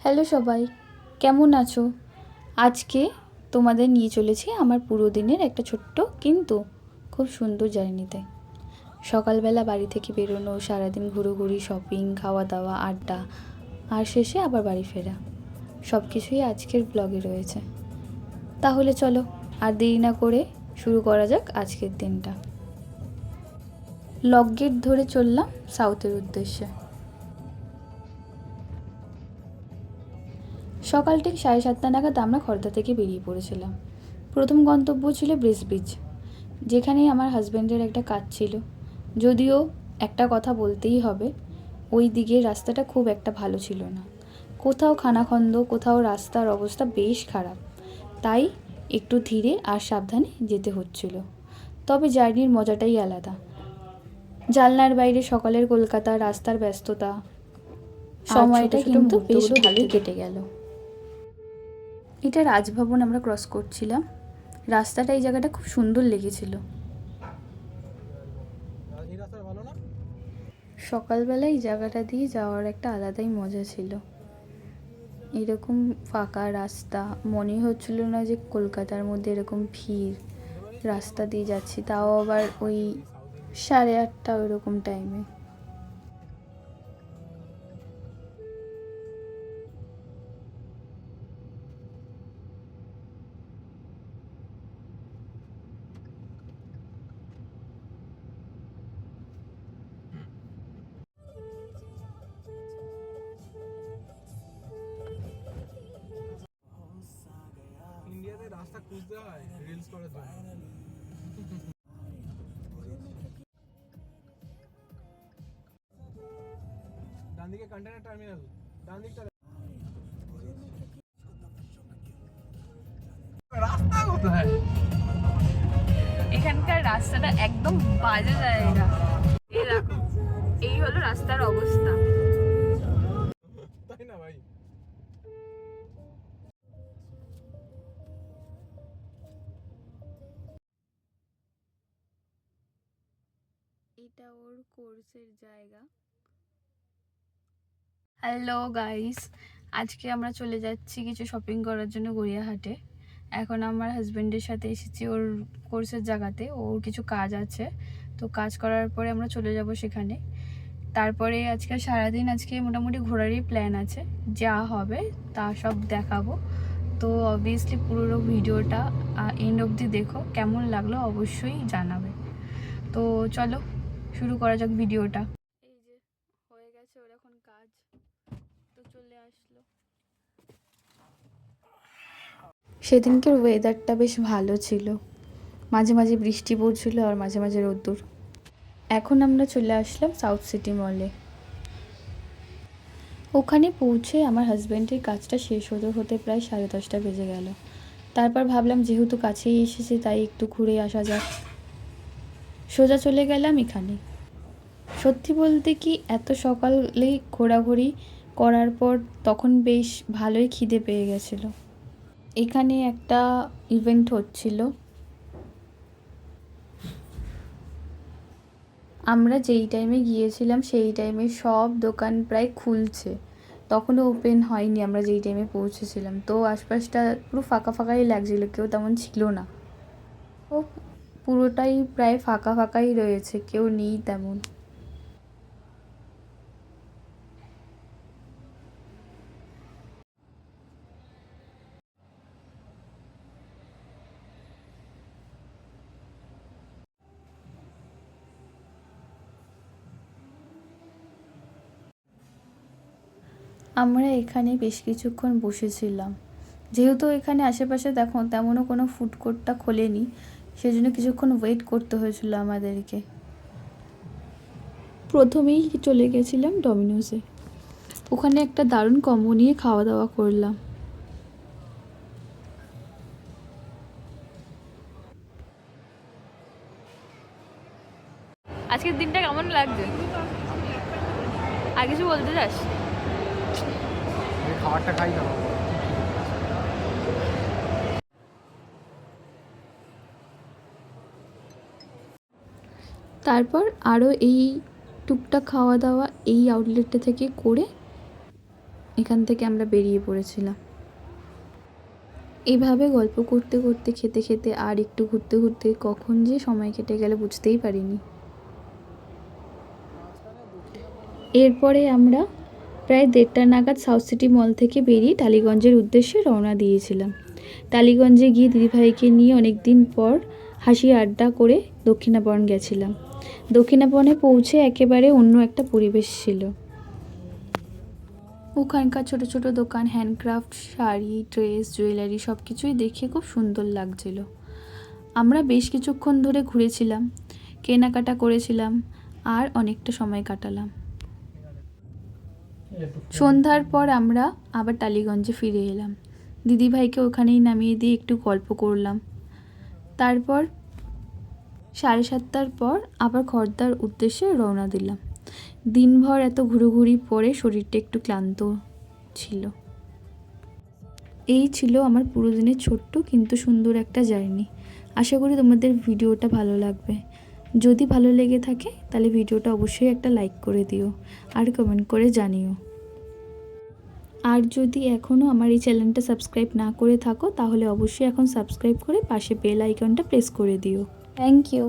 Hello সবাই, কেমন আছো? আজকে তোমাদের নিয়ে চলেছি আমার পুরো দিনের একটা ছোট্ট কিন্তু খুব সুন্দর জার্নিতে। সকালবেলা বাড়ি থেকে বেরোনো, সারাদিন ঘুরোঘুরি, শপিং, খাওয়া দাওয়া, আড্ডা, আর শেষে আবার বাড়ি ফেরা, সব কিছুই আজকের ব্লগে রয়েছে। তাহলে চলো আর দেরি না করে শুরু করা যাক আজকের দিনটা। লক গেট ধরে চললাম সাউথের উদ্দেশ্যে। সকাল ঠিক 7:30 নাগাদ আমরা খর্দা থেকে বেরিয়ে পড়েছিলাম। প্রথম গন্তব্য ছিল ব্রিজ বিচ, যেখানে আমার হাজব্যান্ডের একটা কাজ ছিল। যদিও একটা কথা বলতেই হবে, ওই দিকের রাস্তাটা খুব একটা ভালো ছিল না, কোথাও খানাখন্দ, কোথাও রাস্তার অবস্থা বেশ খারাপ। তাই একটু ধীরে আর সাবধানে যেতে হচ্ছিল। তবে জার্নির মজাটাই আলাদা। জানলার বাইরে সকালের কলকাতা, রাস্তার ব্যস্ততা, সময়টা কিন্তু বেশ ভালোই কেটে গেল। এটা রাজভবন আমরা ক্রস করছিলাম। রাস্তাটা, এই জায়গাটা খুব সুন্দর লেগেছিল। সকালবেলা এই জায়গাটা দিয়ে যাওয়ার একটা আলাদাই মজা ছিল। এরকম ফাঁকা রাস্তা, মনে হচ্ছিল না যে কলকাতার মধ্যে এরকম ভিড়। রাস্তা দিয়ে যাচ্ছি, তাও আবার ওই 8:30 ওইরকম টাইমে। ইন্ডিয়াতে রাস্তা খুঁজতে হয় রিলস করার জন্য। ডান দিকে কন্টেনার টার্মিনাল, ডান দিকটা রাস্তা কোথায়? এখানকার রাস্তাটা একদম বাজে জায়গা। এই দেখো, এই হলো রাস্তার অবস্থা। তাই না ভাই? এটা ওর কোর্সের জায়গা। হ্যালো গাইস, আজকে আমরা চলে যাচ্ছি কিছু শপিং করার জন্য গড়িয়াহাটে। এখন আমার হাজব্যান্ডের সাথে এসেছি ওর কোর্সের জায়গাতে। ওর কিছু কাজ আছে, তো কাজ করার পরে আমরা চলে যাব সেখানে। তারপরে আজকে সারাদিন আজকে মোটামুটি ঘোরারই প্ল্যান আছে, যা হবে তা সব দেখাবো। তো অবভিয়াসলি পুরো ভিডিওটা এন্ড অবধি দেখো, কেমন লাগলো অবশ্যই জানাবে। তো চলো শুরু করা যাক ভিডিওটা। এই যে হয়ে গেছে ওর এখন কাজ, তো চলে আসলো। সেদিনকের ওয়েদারটা বেশ ভালো ছিল, মাঝে মাঝে বৃষ্টি পড়ছিল আর মাঝে মাঝে রোদ্দুর। এখন আমরা চলে আসলাম সাউথ সিটি মলে। ওখানে পৌঁছে আমার হাজব্যান্ডের কাজটা শেষ হতে হতে প্রায় 10:30 বেজে গেল। তারপর ভাবলাম যেহেতু কাছেই এসেছে তাই একটু ঘুরে আসা যাক। সোজা চলে গেলাম এখানে। সত্যি বলতে কি, এত সকালেই ঘোরাঘুরি করার পর তখন বেশ ভালোই খিদে পেয়ে গেছিলো। এখানে একটা ইভেন্ট হচ্ছিল। আমরা যেই টাইমে গিয়েছিলাম সেই টাইমে সব দোকান প্রায় খুলছে, তখনও ওপেন হয়নি আমরা যেই টাইমে পৌঁছেছিলাম। তো আশপাশটা পুরো ফাঁকা ফাঁকাই লাগছিল, কেউ তেমন ছিল না। ও পুরোটাই প্রায় ফাঁকা ফাঁকাই রয়েছে, কেউ নেই তেমন। আমরা এখানে বেশ কিছুক্ষণ বসেছিলাম। যেহেতু এখানে আশেপাশে দেখো তেমনও কোনো ফুড কোর্টটা খোলেনি, সেজন্য কিছুক্ষণ ওয়েট করতে হয়েছিল আমাদেরকে। প্রথমেই চলে গেছিলাম ডমিনোসে। ওখানে একটা দারুণ কম্বো নিয়ে খাওয়া দাওয়া করলাম। আজকের দিনটা কেমন লাগছে? আর কিছু বলতে চাস? খাবারটা খাই না। তারপর আরও এই টুকটাক খাওয়া দাওয়া এই আউটলেটটা থেকে করে এখান থেকে আমরা বেরিয়ে পড়েছিলাম। এভাবে গল্প করতে করতে, খেতে খেতে আর একটু ঘুরতে ঘুরতে কখন যে সময় কেটে গেল বুঝতেই পারিনি। এরপরে আমরা প্রায় 1:30 নাগাদ সাউথ সিটি মল থেকে বেরিয়ে টালিগঞ্জের উদ্দেশ্যে রওনা দিয়েছিলাম। টালিগঞ্জে গিয়ে দিদিভাইকে নিয়ে অনেক দিন পর হাসি আড্ডা করে দক্ষিণাপন গেছিলাম। দক্ষিণাপনে পৌঁছে একেবারে অন্য একটা পরিবেশ ছিল। ওখানকার ছোট ছোট দোকান, হ্যান্ডক্রাফট, শাড়ি, ড্রেস, জুয়েলারি সব কিছুই দেখে খুব সুন্দর লাগছিল। আমরা বেশ কিছুক্ষণ ধরে ঘুরেছিলাম, কেনাকাটা করেছিলাম আর অনেকটা সময় কাটালাম। সন্ধ্যার পর আমরা আবার টালিগঞ্জে ফিরে এলাম। দিদিভাইকে ওখানেই নামিয়ে দিয়ে একটু গল্প করলাম। তারপর 7:30টার পর আবার খড়দার উদ্দেশ্যে রওনা দিলাম। দিনভর এত ঘুরোঘুরি পরে শরীরটা একটু ক্লান্ত ছিল। এই ছিল আমার পুরো দিনের ছোট্ট কিন্তু সুন্দর একটা জার্নি। আশা করি তোমাদের ভিডিওটা ভালো লাগবে। যদি ভালো লেগে থাকে তাহলে ভিডিওটা অবশ্যই একটা লাইক করে দিও আর কমেন্ট করে জানিও। আর যদি এখনও আমার এই চ্যানেলটা সাবস্ক্রাইব না করে থাকো তাহলে অবশ্যই এখন সাবস্ক্রাইব করে পাশে বেল আইকনটা প্রেস করে দিও। Thank you.